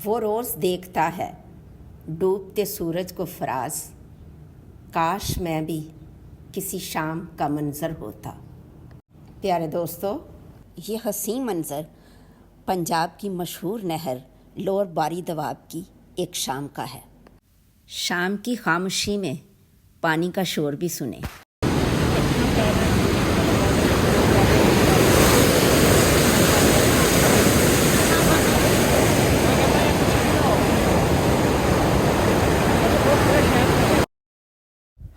وہ روز دیکھتا ہے ڈوبتے سورج کو فراز، کاش میں بھی کسی شام کا منظر ہوتا۔ پیارے دوستو، یہ حسین منظر پنجاب کی مشہور نہر لوور باری دواب کی ایک شام کا ہے۔ شام کی خاموشی میں پانی کا شور بھی سنیں۔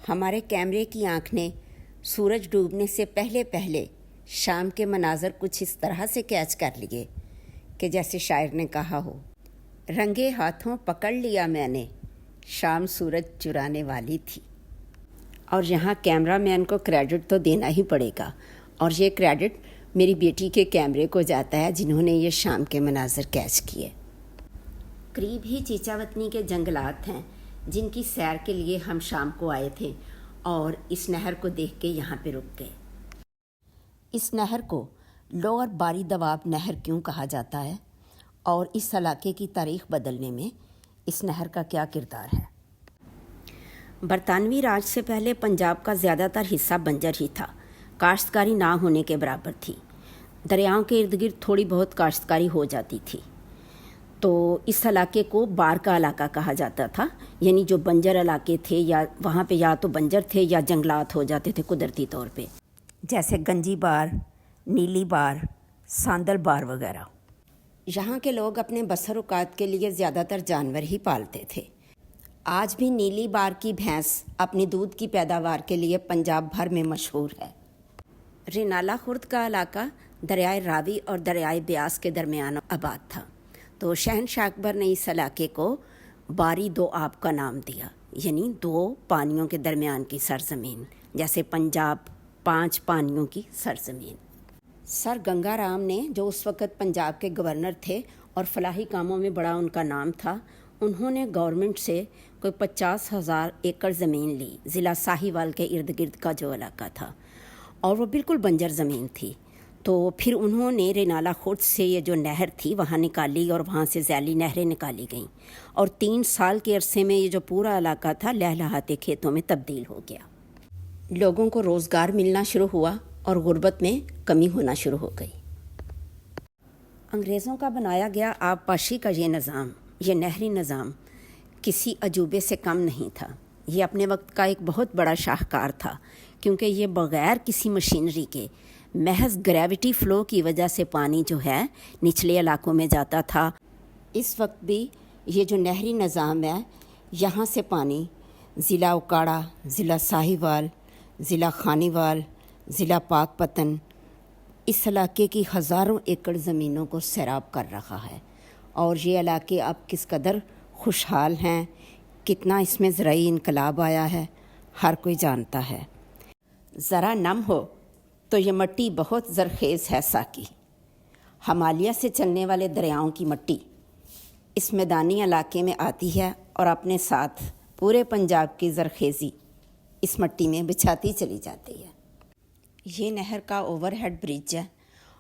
ہمارے کیمرے کی آنکھ نے سورج ڈوبنے سے پہلے شام کے مناظر کچھ اس طرح سے کیچ کر لیے کہ جیسے شاعر نے کہا ہو، رنگے ہاتھوں پکڑ لیا میں نے، شام سورج چرانے والی تھی۔ اور یہاں کیمرہ مین کو کریڈٹ تو دینا ہی پڑے گا، اور یہ کریڈٹ میری بیٹی کے کیمرے کو جاتا ہے جنہوں نے یہ شام کے مناظر کیچ کیے۔ قریب ہی چیچاوتنی کے جنگلات ہیں جن کی سیر کے لیے ہم شام کو آئے تھے اور اس نہر کو دیکھ کے یہاں پہ رک گئے۔ اس نہر کو لوور باری دواب نہر کیوں کہا جاتا ہے اور اس علاقے کی تاریخ بدلنے میں اس نہر کا کیا کردار ہے؟ برطانوی راج سے پہلے پنجاب کا زیادہ تر حصہ بنجر ہی تھا، کاشتکاری نہ ہونے کے برابر تھی۔ دریاؤں کے ارد گرد تھوڑی بہت کاشتکاری ہو جاتی تھی، تو اس علاقے کو بار کا علاقہ کہا جاتا تھا، یعنی جو بنجر علاقے تھے یا وہاں پہ یا تو بنجر تھے یا جنگلات ہو جاتے تھے قدرتی طور پہ، جیسے گنجی بار، نیلی بار، ساندل بار وغیرہ۔ یہاں کے لوگ اپنے بسر اوقات کے لیے زیادہ تر جانور ہی پالتے تھے۔ آج بھی نیلی بار کی بھینس اپنی دودھ کی پیداوار کے لیے پنجاب بھر میں مشہور ہے۔ رینالہ خرد کا علاقہ دریائے راوی اور دریائے بیاس کے درمیان آباد تھا، تو شہنشاہ اکبر نے اس علاقے کو باری دو آب کا نام دیا، یعنی دو پانیوں کے درمیان کی سرزمین، جیسے پنجاب 5 پانیوں کی سرزمین۔ سر گنگا رام نے، جو اس وقت پنجاب کے گورنر تھے اور فلاحی کاموں میں بڑا ان کا نام تھا، انہوں نے گورنمنٹ سے کوئی 50,000 ایکڑ زمین لی ضلع ساہیوال کے ارد گرد کا جو علاقہ تھا، اور وہ بالکل بنجر زمین تھی۔ تو پھر انہوں نے رینالہ خرد سے یہ جو نہر تھی وہاں نکالی اور وہاں سے ذیلی نہریں نکالی گئیں، اور 3 سال کے عرصے میں یہ جو پورا علاقہ تھا لہلہاتے کھیتوں میں تبدیل ہو گیا۔ لوگوں کو روزگار ملنا شروع ہوا اور غربت میں کمی ہونا شروع ہو گئی۔ انگریزوں کا بنایا گیا آب پاشی کا یہ نظام، یہ نہری نظام کسی عجوبے سے کم نہیں تھا۔ یہ اپنے وقت کا ایک بہت بڑا شاہکار تھا، کیونکہ یہ بغیر کسی مشینری کے محض گریوٹی فلو کی وجہ سے پانی جو ہے نچلے علاقوں میں جاتا تھا۔ اس وقت بھی یہ جو نہری نظام ہے، یہاں سے پانی ضلع اوکاڑا، ضلع ساہیوال، ضلع خانیوال، ضلع پاک پتن، اس علاقے کی ہزاروں ایکڑ زمینوں کو سیراب کر رہا ہے۔ اور یہ علاقے اب کس قدر خوشحال ہیں، کتنا اس میں زرعی انقلاب آیا ہے، ہر کوئی جانتا ہے۔ ذرا نم ہو تو یہ مٹی بہت زرخیز ہے ساکی، ہمالیہ سے چلنے والے دریاؤں کی مٹی اس میدانی علاقے میں آتی ہے اور اپنے ساتھ پورے پنجاب کی زرخیزی اس مٹی میں بچھاتی چلی جاتی ہے۔ یہ نہر کا اوور ہیڈ برج ہے،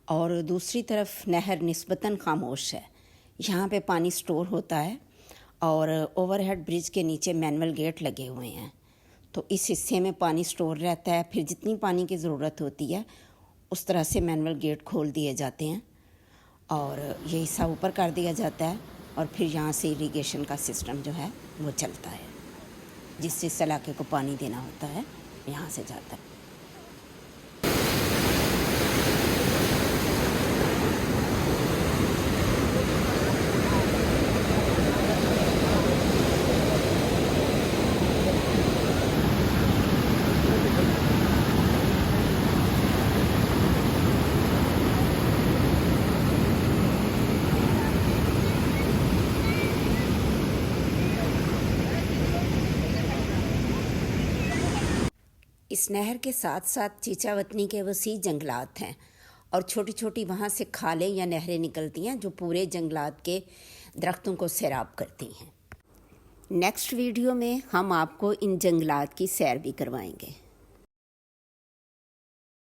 اور دوسری طرف نہر نسبتاً خاموش ہے۔ یہاں پہ پانی سٹور ہوتا ہے، اور اوور ہیڈ برج کے نیچے مینول گیٹ لگے ہوئے ہیں، تو اس حصے میں پانی سٹور رہتا ہے۔ پھر جتنی پانی کی ضرورت ہوتی ہے اس طرح سے مینول گیٹ کھول دیے جاتے ہیں، اور یہ حصہ اوپر کر دیا جاتا ہے، اور پھر یہاں سے اریگیشن کا سسٹم جو ہے وہ چلتا ہے، جس سے اس علاقے کو پانی دینا ہوتا ہے یہاں سے جاتا ہے۔ اس نہر کے ساتھ ساتھ چیچاوتنی کے وسیع جنگلات ہیں، اور چھوٹی چھوٹی وہاں سے کھالیں یا نہریں نکلتی ہیں جو پورے جنگلات کے درختوں کو سیراب کرتی ہیں۔ نیکسٹ ویڈیو میں ہم آپ کو ان جنگلات کی سیر بھی کروائیں گے۔